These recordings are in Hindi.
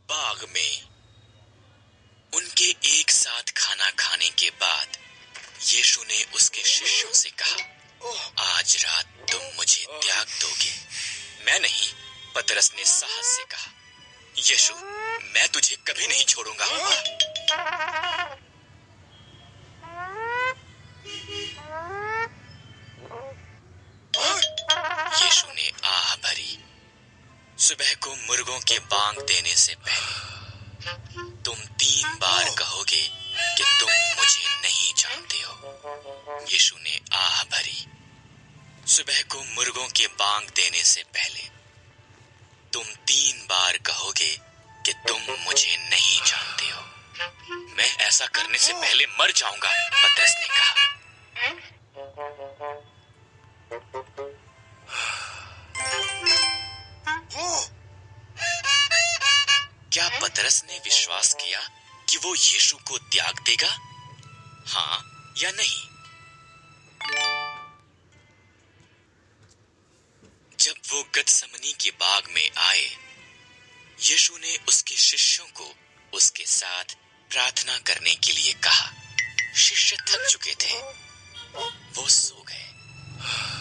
बाग में उनके एक साथ खाना खाने के बाद यीशु ने उसके शिष्यों से कहा, आज रात तुम मुझे त्याग दोगे। मैं नहीं, पतरस ने साहस से कहा। यीशु, मैं तुझे कभी नहीं छोड़ूंगा। यीशु ने आह भरी। सुबह को मुर्गों के बांग देने से पहले तुम 3 बार कहोगे कि तुम मुझे नहीं जानते हो। यीशु ने आह भरी। सुबह को मुर्गों के बांग देने से पहले तुम 3 बार कहोगे कि तुम मुझे नहीं जानते हो। मैं ऐसा करने से पहले मर जाऊंगा, पतरस ने कहा। क्या पतरस ने विश्वास किया कि वो यीशु को त्याग देगा? हाँ या नहीं? जब वो गतसमनी के बाग में आए, यीशु ने उसके शिष्यों को उसके साथ प्रार्थना करने के लिए कहा। शिष्य थक चुके थे, वो सो गए।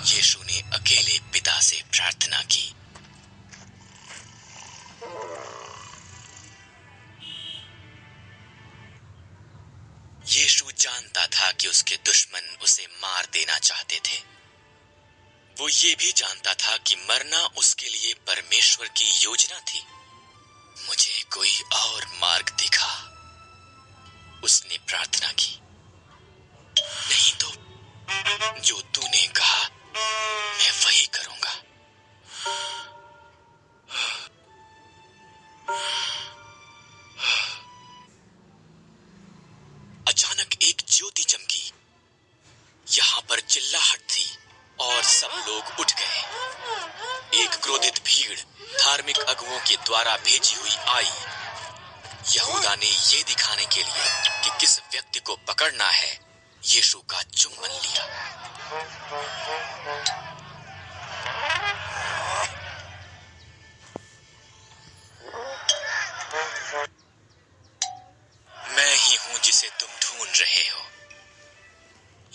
यीशु ने अकेले पिता से प्रार्थना की। यीशु जानता था कि उसके दुश्मन उसे मार देना चाहते थे। वो ये भी जानता था कि मरना उसके लिए परमेश्वर की योजना थी। मुझे कोई और मार्ग दिखा, उसने प्रार्थना की। नहीं तो जो तूने कहा मैं वही करूंगा। अचानक एक ज्योति चमकी। यहां पर चिल्लाहट थी और सब लोग उठ गए। एक क्रोधित भीड़ धार्मिक अगुवों के द्वारा भेजी हुई आई। यहूदा ने ये दिखाने के लिए कि किस व्यक्ति को पकड़ना है, यीशु का चुम्बन लिया। मैं ही हूं जिसे तुम ढूंढ रहे हो,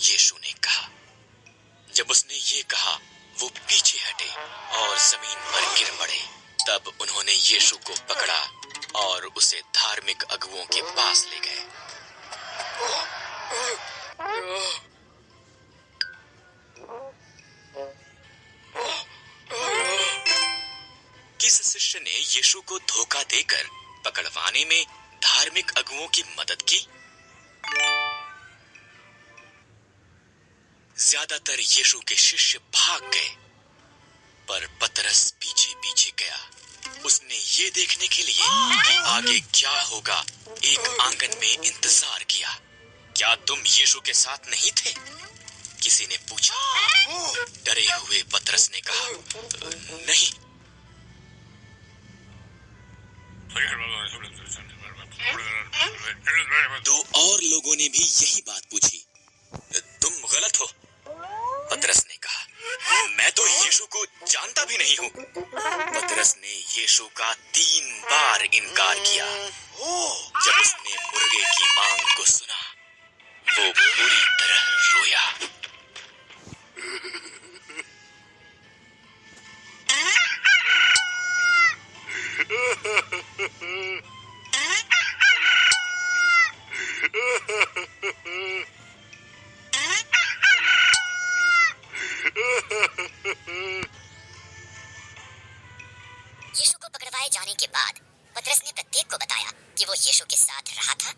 यीशु ने कहा। जब उसने ये कहा, वो पीछे हटे और जमीन पर गिर पड़े। तब उन्होंने यीशु को पकड़ा और उसे धार्मिक अगुवों के पास ले गए। किस शिष्य ने यीशु को धोखा देकर पकड़वाने में धार्मिक अगुवों की मदद की? ज्यादातर यीशु के शिष्य भाग गए, पर पतरस पीछे पीछे गया। उसने ये देखने के लिए कि आगे क्या होगा, एक आंगन में इंतजार किया। क्या तुम यीशु के साथ नहीं थे? किसी ने पूछा। डरे हुए पतरस ने कहा, नहीं। दो और लोगों ने भी यही बात पूछी। तुम गलत हो, पतरस ने कहा। मैं तो यीशु को जानता भी नहीं हूं। पतरस ने यीशु का 3 बार इनकार किया। जब उसने मुर्गे की मांग को सुना, वो बुरी तरह रोया। यीशु को पकड़वाए जाने के बाद पतरस ने प्रत्येक को बताया कि वो यीशु के साथ रहा था